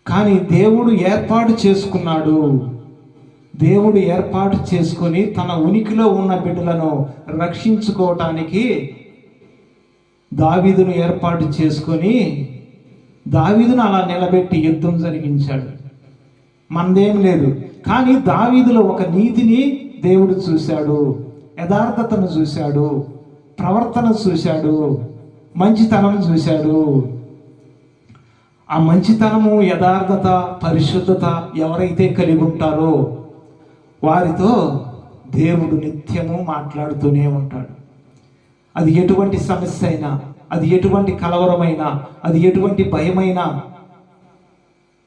కానీ దేవుడు ఏర్పాటు చేసుకొని తన ఉనికిలో ఉన్న బిడ్డలను రక్షించుకోవటానికి దావీదును ఏర్పాటు చేసుకొని దావీదును అలా నిలబెట్టి యుద్ధం జరిగించాడు. మనదేం లేదు, కానీ దావీదులో ఒక నీతిని దేవుడు చూశాడు, యథార్థతను చూశాడు, ప్రవర్తన చూశాడు, మంచితనం చూశాడు. ఆ మంచితనము, యథార్థత, పరిశుద్ధత ఎవరైతే కలిగి ఉంటారో వారితో దేవుడు నిత్యము మాట్లాడుతూనే ఉంటాడు. అది ఎటువంటి సమస్య అయినా, అది ఎటువంటి కలవరమైనా, అది ఎటువంటి భయమైనా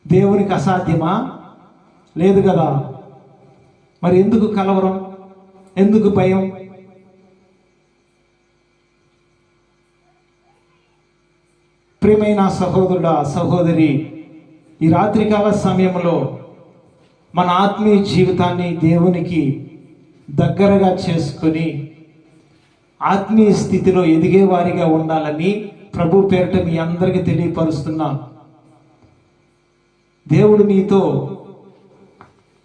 దేవునికి అసాధ్యమా? లేదు కదా. మరి ఎందుకు కలవరం, ఎందుకు భయం? ప్రియమైన సహోదరుడా, సహోదరి, ఈ రాత్రికాల సమయంలో మన ఆత్మీయ జీవితాన్ని దేవునికి దగ్గరగా చేసుకొని ఆత్మీయ స్థితిలో ఎదిగే వారిగా ఉండాలని ప్రభు పేరిట మీ అందరికీ తెలియపరుస్తున్నా. దేవుడు మీతో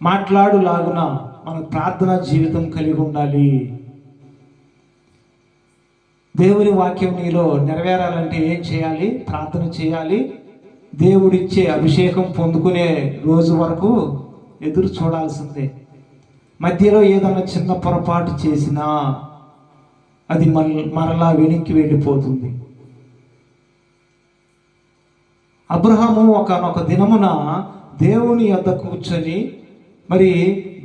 మాట్లాడులాగున మన ప్రార్థనా జీవితం కలిగి ఉండాలి. దేవుని వాక్యం నీలో నెరవేరాలంటే ఏం చేయాలి? ప్రార్థన చేయాలి. దేవుడిచ్చే అభిషేకం పొందుకునే రోజు వరకు ఎదురు చూడాల్సిందే. మధ్యలో ఏదైనా చిన్న పొరపాటు చేసినా అది మరలా వెనక్కి వెళ్ళిపోతుంది. అబ్రహాము ఒకనొక దినమున దేవుని యొద్ద కూర్చొని మరి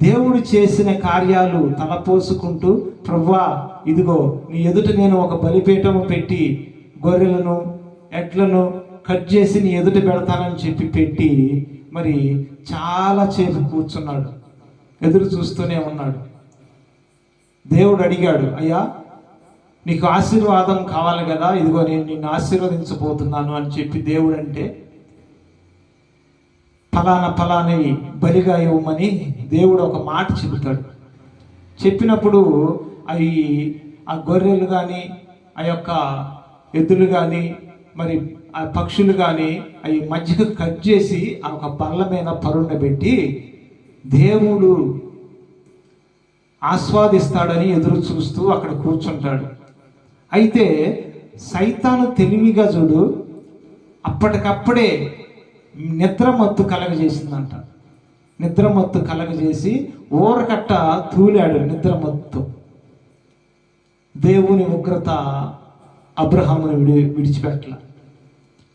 దేవుడు చేసిన కార్యాలు తలపోసుకుంటూ, ప్రభువా ఇదిగో నీ ఎదుట నేను ఒక బలిపీఠము పెట్టి గొర్రెలను ఎడ్లను కట్ చేసి నీ ఎదుట పెడతానని చెప్పి పెట్టి మరి చాలా సేపు కూర్చున్నాడు, ఎదురు చూస్తూనే ఉన్నాడు. దేవుడు అడిగాడు, అయ్యా నీకు ఆశీర్వాదం కావాలి కదా, ఇదిగో నేను నిన్ను ఆశీర్వదించబోతున్నాను అని చెప్పి దేవుడు అంటే, ఫలానవి బలిగా ఇవ్వమని దేవుడు ఒక మాట చెబుతాడు. చెప్పినప్పుడు అవి ఆ గొర్రెలు కానీ, ఆ యొక్క ఎద్దులు కానీ, మరి ఆ పక్షులు కానీ అవి మధ్యకు కట్ చేసి ఆ ఒక బల్ల మీద పరుండబెట్టి దేవుడు ఆస్వాదిస్తాడని ఎదురు చూస్తూ అక్కడ కూర్చుంటాడు. అయితే సైతాను తెలివిగా చూడు, అప్పటికప్పుడే నిద్రమత్తు కలగజేసిందంట. నిద్రమత్తు కలగజేసి ఊరకట్ట తూలాడు నిద్రమత్తు. దేవుని ఉగ్రత అబ్రహామును విడిచిపెట్టల.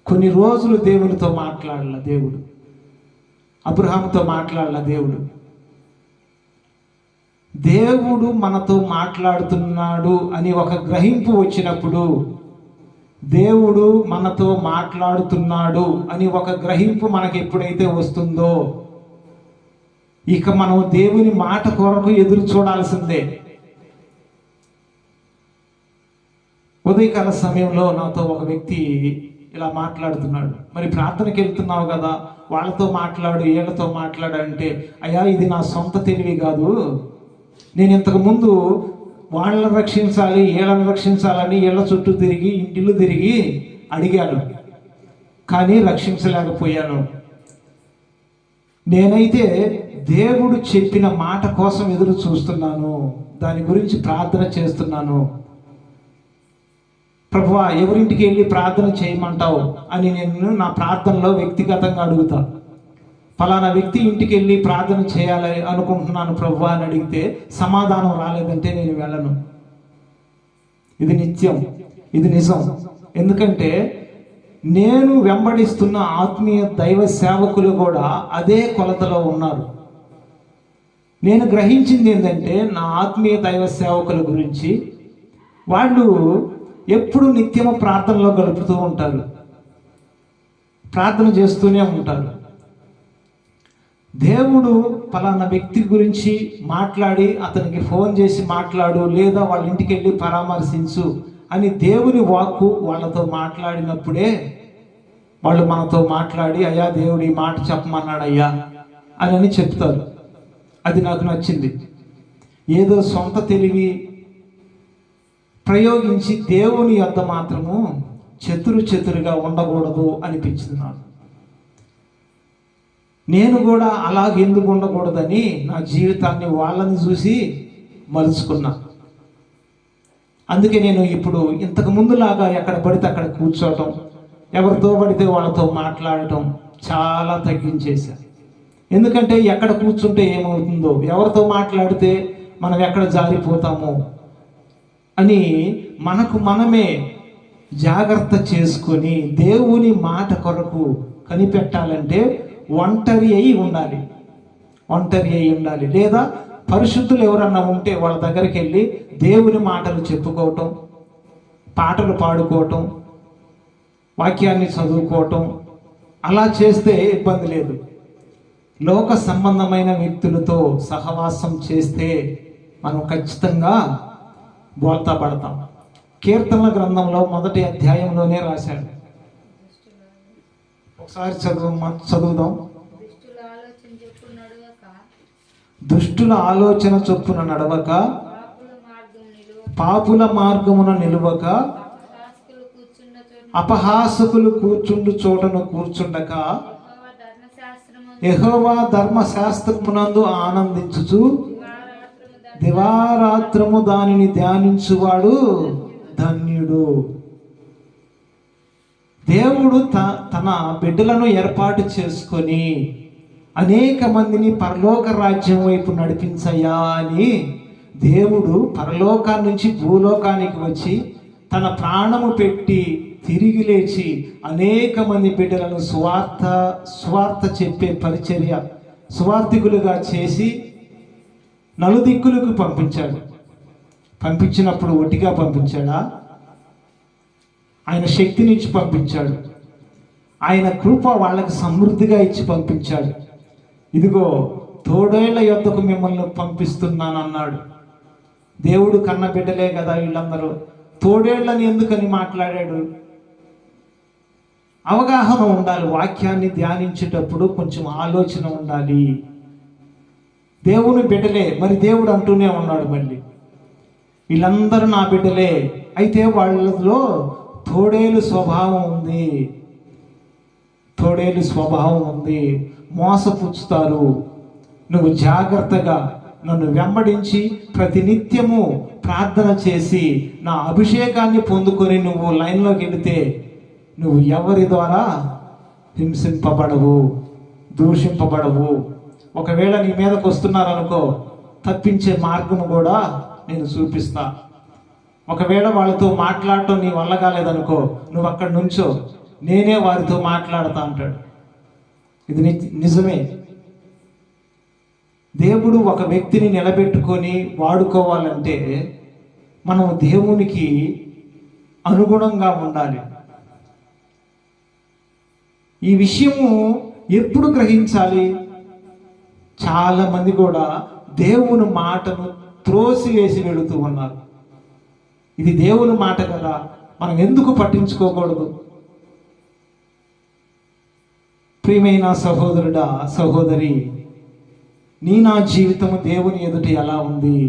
కొన్ని రోజులు దేవునితో మాట్లాడాల దేవుడు, అబ్రహాముతో మాట్లాడాల దేవుడు. దేవుడు మనతో మాట్లాడుతున్నాడు అని ఒక గ్రహింపు వచ్చినప్పుడు, దేవుడు మనతో మాట్లాడుతున్నాడు అని ఒక గ్రహింపు మనకి ఎప్పుడైతే వస్తుందో, ఇక మనం దేవుని మాట కొరకు ఎదురు చూడాల్సిందే. ఉదయకాల సమయంలో నాతో ఒక వ్యక్తి ఇలా మాట్లాడుతున్నాడు. మరి ప్రార్థనకి వెళ్తున్నావు కదా, వాళ్ళతో మాట్లాడు, వీళ్ళతో మాట్లాడు అంటే, అయ్యా ఇది నా సొంత తెలివి కాదు, నేను ఇంతకు ముందు వాళ్ళని రక్షించాలి, వీళ్ళని రక్షించాలని వీళ్ళ చుట్టూ తిరిగి ఇంటిలు తిరిగి అడిగాను, కానీ రక్షించలేకపోయాను. నేనైతే దేవుడు చెప్పిన మాట కోసం ఎదురు చూస్తున్నాను, దాని గురించి ప్రార్థన చేస్తున్నాను. ప్రభువా ఎవరింటికి వెళ్ళి ప్రార్థన చేయమంటావు అని నేను నా ప్రార్థనలో వ్యక్తిగతంగా అడుగుతా. ఫలానా వ్యక్తి ఇంటికి వెళ్ళి ప్రార్థన చేయాలి అనుకుంటున్నాను ప్రభువా అని అడిగితే సమాధానం రాలేదంటే నేను వెళ్ళను. ఇది నిత్యం, ఇది నిజం. ఎందుకంటే నేను వెంబడిస్తున్న ఆత్మీయ దైవ సేవకులు కూడా అదే కొలతలో ఉన్నారు. నేను గ్రహించింది ఏంటంటే, నా ఆత్మీయ దైవ సేవకుల గురించి, వాళ్ళు ఎప్పుడు నిత్యము ప్రార్థనలో గడుపుతూ ఉంటారు, ప్రార్థన చేస్తూనే ఉంటారు. దేవుడు పలానా వ్యక్తి గురించి మాట్లాడి అతనికి ఫోన్ చేసి మాట్లాడు, లేదా వాళ్ళ ఇంటికి వెళ్ళి పరామర్శించు అని దేవుని వాక్కు వాళ్ళతో మాట్లాడినప్పుడే వాళ్ళు మనతో మాట్లాడి, అయ్యా దేవుడు ఈ మాట చెప్పమన్నాడు అయ్యా అని చెప్తారు. అది నాకు నచ్చింది. ఏదో సొంత తెలివి ప్రయోగించి దేవుని యొద్ద మాత్రము చతురుగా ఉండకూడదు అనిపించింది నాకు. నేను కూడా అలాగెందుకు ఉండకూడదని నా జీవితాన్ని వాళ్ళని చూసి మలుచుకున్నా. అందుకే నేను ఇప్పుడు ఇంతకు ముందులాగా ఎక్కడ పడితే అక్కడ కూర్చోవటం, ఎవరితో పడితే వాళ్ళతో మాట్లాడటం చాలా తగ్గించేశా. ఎందుకంటే ఎక్కడ కూర్చుంటే ఏమవుతుందో, ఎవరితో మాట్లాడితే మనం ఎక్కడ జారిపోతామో అని మనకు మనమే జాగ్రత్త చేసుకొని దేవుని మాట కొరకు కనిపెట్టాలంటే ఒంటరి అయి ఉండాలి. ఒంటరి అయి ఉండాలి. లేదా పరిశుద్ధులు ఎవరన్నా ఉంటే వాళ్ళ దగ్గరికి వెళ్ళి దేవుని మాటలు చెప్పుకోవటం, పాటలు పాడుకోవటం, వాక్యాన్ని చదువుకోవటం, అలా చేస్తే ఇబ్బంది లేదు. లోక సంబంధమైన వ్యక్తులతో సహవాసం చేస్తే మనం ఖచ్చితంగా బోల్తా పడతాం. కీర్తనల గ్రంథంలో 1వ అధ్యాయంలోనే రాశాడు. ఒకసారి చదువుదాం. దుష్టుల ఆలోచన చొప్పున నడవక, పాపుల మార్గమున నిలువక, అపహాసకులు కూర్చుండు చోటను కూర్చుండక, యెహోవా ధర్మశాస్త్రమునందు ఆనందించుచు దివారాత్రము దానిని ధ్యానించువాడు ధన్యుడు. దేవుడు తన బిడ్డలను ఏర్పాటు చేసుకొని అనేక మందిని పరలోక రాజ్యం వైపు నడిపించయ్యా అని దేవుడు పరలోకాన్ని నుంచి భూలోకానికి వచ్చి తన ప్రాణము పెట్టి తిరిగి లేచి అనేక మంది బిడ్డలను సువార్త చెప్పే పరిచర్య సువార్థికులుగా చేసి నలుదిక్కులకు పంపించాడు. పంపించినప్పుడు ఒట్టిగా పంపించాడా? ఆయన శక్తినిచ్చి పంపించాడు. ఆయన కృప వాళ్ళకి సమృద్ధిగా ఇచ్చి పంపించాడు. ఇదిగో తోడేళ్ల యొద్దకు మిమ్మల్ని పంపిస్తున్నానన్నాడు. దేవుడు కన్న బిడ్డలే కదా వీళ్ళందరూ. తోడేళ్లని ఎందుకని మాట్లాడాడు? అవగాహన ఉండాలి. వాక్యాన్ని ధ్యానించేటప్పుడు కొంచెం ఆలోచన ఉండాలి. దేవుని బిడ్డలే, మరి దేవుడు అంటూనే ఉన్నాడు మళ్ళీ వీళ్ళందరూ నా బిడ్డలే, అయితే వాళ్ళలో తోడేలు స్వభావం ఉంది. తోడేలు స్వభావం ఉంది, మోసపుచ్చుతారు. నువ్వు జాగ్రత్తగా నన్ను వెంబడించి ప్రతినిత్యము ప్రార్థన చేసి నా అభిషేకాన్ని పొందుకొని నువ్వు లైన్లోకి వెళితే నువ్వు ఎవరి ద్వారా హింసింపబడవు, దూషింపబడవు. ఒకవేళ నీ మీదకు వస్తున్నారనుకో, తప్పించే మార్గము కూడా నేను చూపిస్తా. ఒకవేళ వాళ్ళతో మాట్లాడటం నీ వల్ల కాలేదనుకో, నువ్వు అక్కడ నుంచో, నేనే వారితో మాట్లాడతా అంటాడు. ఇది నిజమే. దేవుడు ఒక వ్యక్తిని నిలబెట్టుకొని వాడుకోవాలంటే మనం దేవునికి అనుగుణంగా ఉండాలి. ఈ విషయము ఎప్పుడు గ్రహించాలి? చాలా మంది కూడా దేవుని మాటను త్రోసివేసి వెళుతూ ఉన్నారు. ఇది దేవుని మాట కదా, మనం ఎందుకు పట్టించుకోకూడదు? ప్రియమైన సహోదరుడా, సహోదరి, నా జీవితము దేవుని ఎదుట ఎలా ఉంది?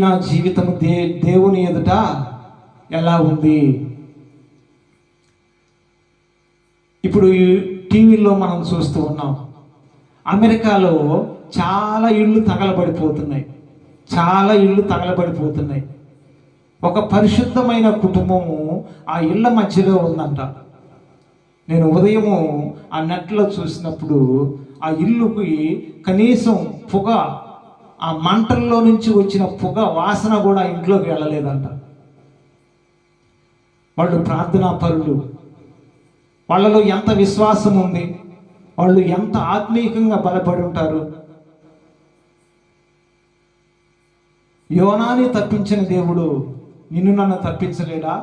నా జీవితము దేవుని ఎదుట ఎలా ఉంది? ఇప్పుడు టీవీలో మనం చూస్తూ ఉన్నాం, అమెరికాలో చాలా ఇళ్ళు తగలబడిపోతున్నాయి. ఒక పరిశుద్ధమైన కుటుంబము ఆ ఇళ్ళ మధ్యలో ఉందంట. నేను ఉదయము ఆ నెట్లో చూసినప్పుడు ఆ ఇల్లుకి కనీసం పొగ, ఆ మంటల్లో నుంచి వచ్చిన పొగ వాసన కూడా ఇంట్లోకి వెళ్ళలేదంట. వాళ్ళు ప్రార్థనా పరులు, వాళ్ళలో ఎంత విశ్వాసం ఉంది, వాళ్ళు ఎంత ఆత్మీయంగా బలపడి ఉంటారు. యోనాని తప్పించిన దేవుడు నిన్ను నన్ను తప్పించలేడా?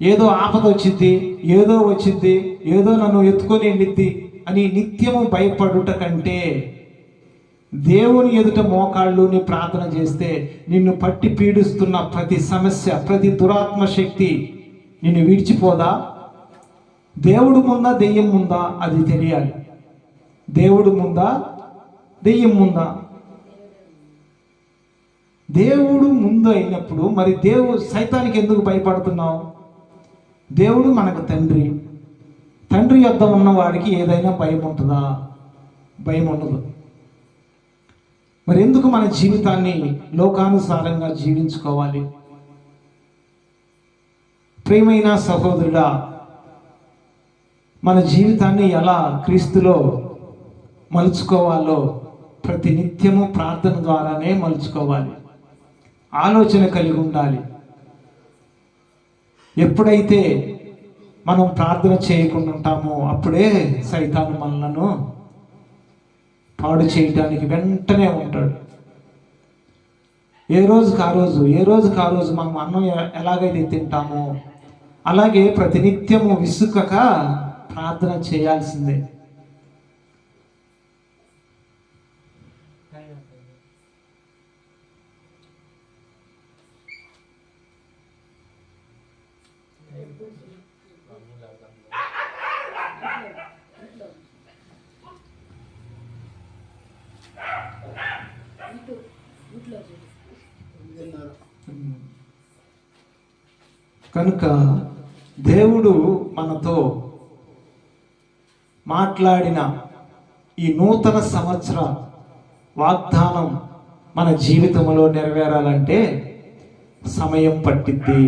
ఏదో ఆపద వచ్చింది, ఏదో వచ్చింది, ఏదో నన్ను ఎత్తుకొని వెళ్ళిద్ది అని నిత్యము భయపడుట కంటే దేవుని ఎదుట మోకాళ్ళుని ప్రార్థన చేస్తే నిన్ను పట్టి పీడిస్తున్న ప్రతి సమస్య, ప్రతి దురాత్మ శక్తి నిన్ను విడిచిపోదా? దేవుడు ముందా దెయ్యం ముందా అది తెలియాలి. దేవుడు ముందా దెయ్యం ముందా? దేవుడు ముందు అయినప్పుడు మరి సైతానికి ఎందుకు భయపడుతున్నావు? దేవుడు మనకు తండ్రి. తండ్రి యొద్ద ఉన్నవాడికి ఏదైనా భయం ఉంటుందా? భయం ఉండదు. మరి ఎందుకు మన జీవితాన్ని లోకానుసారంగా జీవించుకోవాలి? ప్రియమైన సహోదరుడా, మన జీవితాన్ని ఎలా క్రీస్తులో మలుచుకోవాలో ప్రతి నిత్యము ప్రార్థన ద్వారానే మలుచుకోవాలి. ఆలోచన కలిగి ఉండాలి. ఎప్పుడైతే మనం ప్రార్థన చేయకుండా ఉంటామో అప్పుడే సైతాను మనలను పాడు చేయడానికి వెంటనే ఉంటాడు. ఏ రోజుకి ఆ రోజు మనం అన్నం ఎలాగైతే తింటామో అలాగే ప్రతినిత్యము విసుకక ప్రార్థన చేయాల్సిందే. కనుక దేవుడు మనతో మాట్లాడిన ఈ నూతన సంవత్సర వాగ్దానం మన జీవితంలో నెరవేరాలంటే సమయం పట్టిద్ది.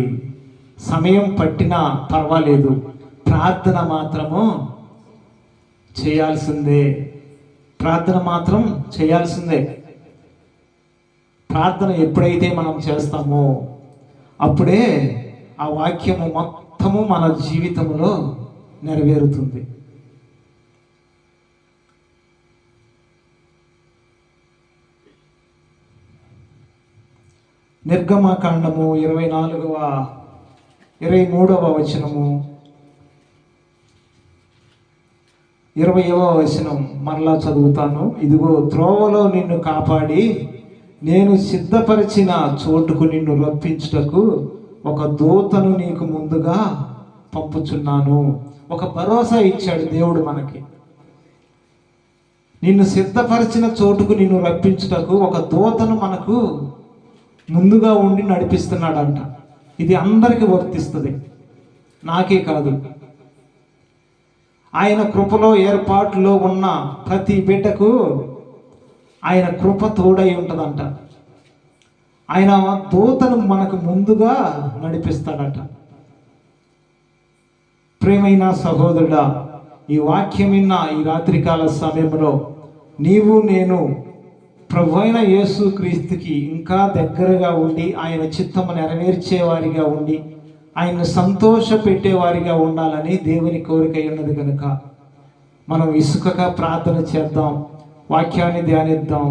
సమయం పట్టినా పర్వాలేదు, ప్రార్థన మాత్రము చేయాల్సిందే. ప్రార్థన ఎప్పుడైతే మనం చేస్తామో అప్పుడే ఆ వాక్యము మొత్తము మన జీవితంలో నెరవేరుతుంది. నిర్గమకాండము 23వ వచనము 20వ వచనం మరలా చదువుతాను. ఇదిగో త్రోవలో నిన్ను కాపాడి నేను సిద్ధపరిచిన చోటుకు నిన్ను రప్పించుటకు ఒక దూతను నీకు ముందుగా పంపుచున్నాను. ఒక భరోసా ఇచ్చాడు దేవుడు మనకి. నిన్ను సిద్ధపరిచిన చోటుకు నిన్ను రప్పించుటకు ఒక దూతను మనకు ముందుగా ఉండి నడిపిస్తున్నాడంట. ఇది అందరికీ వర్తిస్తుంది, నాకే కాదు. ఆయన కృపలో ఏర్పాటులో ఉన్న ప్రతి బిడ్డకు ఆయన కృప తోడై ఉంటుందంట. ఆయన దూతను మనకు ముందుగా నడిపిస్తాడట. ప్రేమైన సహోదరుడా, ఈ వాక్యం విన్న ఈ రాత్రికాల సమయంలో నీవు నేను ప్రభువైన యేసు క్రీస్తుకి ఇంకా దగ్గరగా ఉండి ఆయన చిత్తము నెరవేర్చేవారిగా ఉండి ఆయన్ను సంతోష పెట్టేవారిగా ఉండాలని దేవుని కోరిక ఉన్నది కనుక మనం ఇసుకక ప్రార్థన చేద్దాం, వాక్యాన్ని ధ్యానిద్దాం,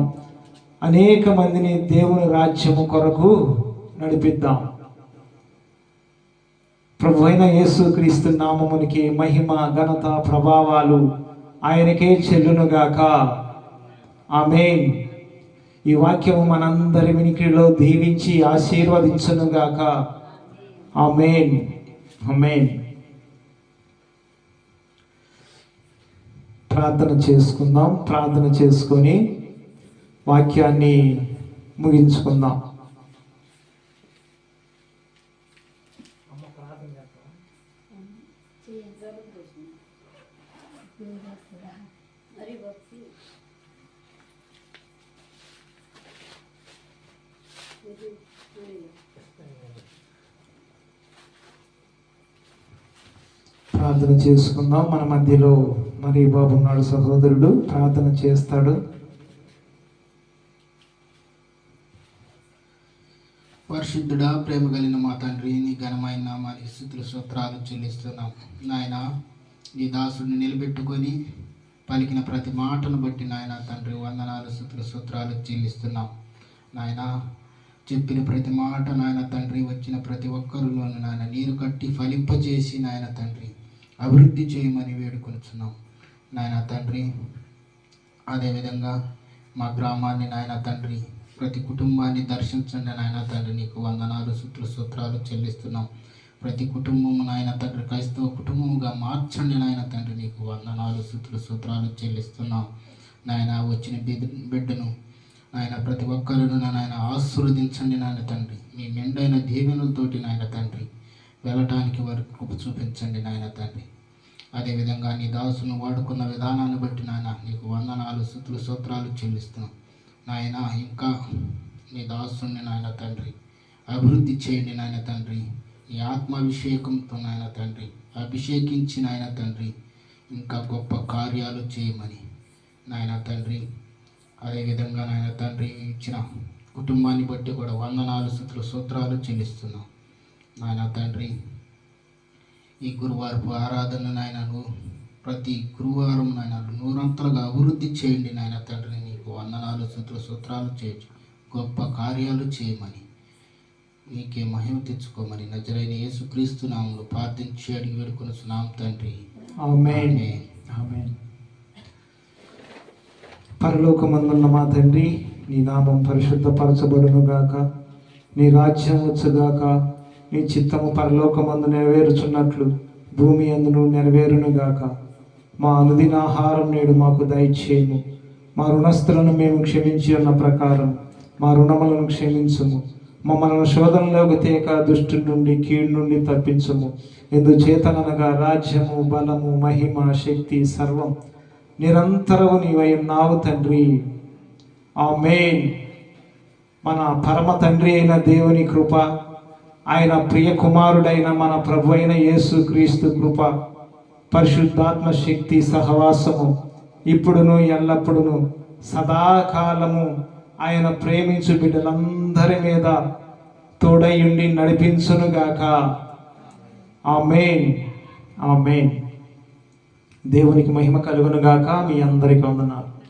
అనేక మందిని దేవుని రాజ్యము కొరకు నడిపిద్దాం. ప్రభువైన యేసు క్రీస్తు నామమునికి మహిమ ఘనత ప్రభావాలు ఆయనకే చెల్లునుగాక. ఆమేన్. ఈ వాక్యము మనందరి వినికిడిలో దీవించి ఆశీర్వదించునుగాక. ఆమేన్. ఆమేన్. ప్రార్థన చేసుకుందాం. ప్రార్థన చేసుకొని వాక్యాన్ని ముగించుకుందాం. ప్రార్థన చేసుకుందాం. మన మధ్యలో మరి బాబు ఉన్నాడు, సహోదరుడు ప్రార్థన చేస్తాడు. పరిశుద్ధుడా, ప్రేమ కలిగిన మా తండ్రి, నీ ఘనమైన నామానికి స్తుతులు స్తోత్రాలు చెల్లిస్తున్నాం. నాయన, నీ దాసుడిని నిలబెట్టుకొని పలికిన ప్రతి మాటను బట్టి నాయన తండ్రి వందనాలు, స్తుతులు స్తోత్రాలు చెల్లిస్తున్నాం. నాయన, చెప్పిన ప్రతి మాట నాయన తండ్రి వచ్చిన ప్రతి ఒక్కరిలోనూ నాయన నీరు కట్టి ఫలింపజేసి నాయన తండ్రి అభివృద్ధి చేయమని వేడుకొనుచున్నాం. నాయన తండ్రి, అదేవిధంగా మా గ్రామాన్ని నాయన తండ్రి ప్రతి కుటుంబాన్ని దర్శించండి నాయన తండ్రి. నీకు వందనాలు, స్తుతులు స్తోత్రాలు చెల్లిస్తున్నాం. ప్రతి కుటుంబము నాయన తండ్రి క్రైస్తవ కుటుంబముగా మార్చండి నాయన తండ్రి. నీకు వందనాలు, స్తుతులు స్తోత్రాలు చెల్లిస్తున్నాం. నాయన, వచ్చిన బిడ్డను నాయన ప్రతి ఒక్కరిని నాయన ఆశీర్వదించండి నాయన తండ్రి. మీ మెండైన దీవెనలతోటి నాయన తండ్రి వెళ్ళటానికి వారికి కృప చూపించండి నాయన తండ్రి. అదేవిధంగా నీ దాసును వాడుకున్న విధానాన్ని బట్టి నాయన నీకు వందనాలు, స్తుతులు స్తోత్రాలు చెల్లిస్తున్నాం. నాయన, ఇంకా నీ దాసుని నాయన తండ్రి అభివృద్ధి చేయండి నాయన తండ్రి. నీ ఆత్మాభిషేకంతో నాయన తండ్రి అభిషేకించి నాయన తండ్రి ఇంకా గొప్ప కార్యాలు చేయమని నాయన తండ్రి. అదేవిధంగా నాయన తండ్రి ఇచ్చిన కుటుంబాన్ని బట్టి కూడా వందనాలు, స్తుతులు స్తోత్రాలు చెల్లిస్తున్నాం. నాయన తండ్రి, ఈ గురువారపు ఆరాధన నాయన ప్రతి గురువారం నాయన నూరంతలుగా అభివృద్ధి చేయండి నాయన తండ్రి. నీకు వందనాలు, స్తుతులు, స్తోత్రాలు చేయొచ్చు, గొప్ప కార్యాలు చేయమని, నీకే మహిమ తెచ్చుకోమని నజరైన యేసుక్రీస్తు నామములో ప్రార్థించి అడిగి వేడుకొనుచున్నాం తండ్రి. ఆమేన్. ఆమేన్. పరలోకమందున్న మా తండ్రి, నీ నామం పరిశుద్ధపరచబడును గాక, నీ రాజ్యం వచ్చుగాక, నీ చిత్తము పరలోకమందు నెరవేరుచున్నట్లు భూమి అందును నెరవేరును గాక. మా అనుదిన ఆహారం నేడు మాకు దయచేయము. మా రుణస్థులను మేము క్షమించి ఉన్న ప్రకారం మా రుణములను క్షమించుము. మమ్మల్ని శోధనలోకి తేక దుష్టు నుండి కీడు నుండి తప్పించుము. ఎందుచేతనగా రాజ్యము, బలము, మహిమ, శక్తి సర్వం నిరంతరము నీవై ఉన్నావు తండ్రి. ఆమేన్. మన పరమ తండ్రి అయిన దేవుని కృప, ఆయన ప్రియ కుమారుడైన మన ప్రభు అయిన యేసుక్రీస్తు కృప, పరిశుద్ధాత్మ శక్తి సహవాసము ఇప్పుడును ఎల్లప్పుడును సదాకాలము ఆయన ప్రేమించు బిడ్డలందరి మీద తోడయుండి నడిపించునుగాక. ఆమేన్. ఆమేన్. దేవునికి మహిమ కలుగునుగాక. మీ అందరికీ వందనాలు.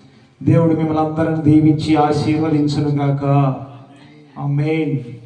దేవుడు మిమ్మల్ని అందరిని దీవించి ఆశీర్వదించునుగాక. ఆమేన్.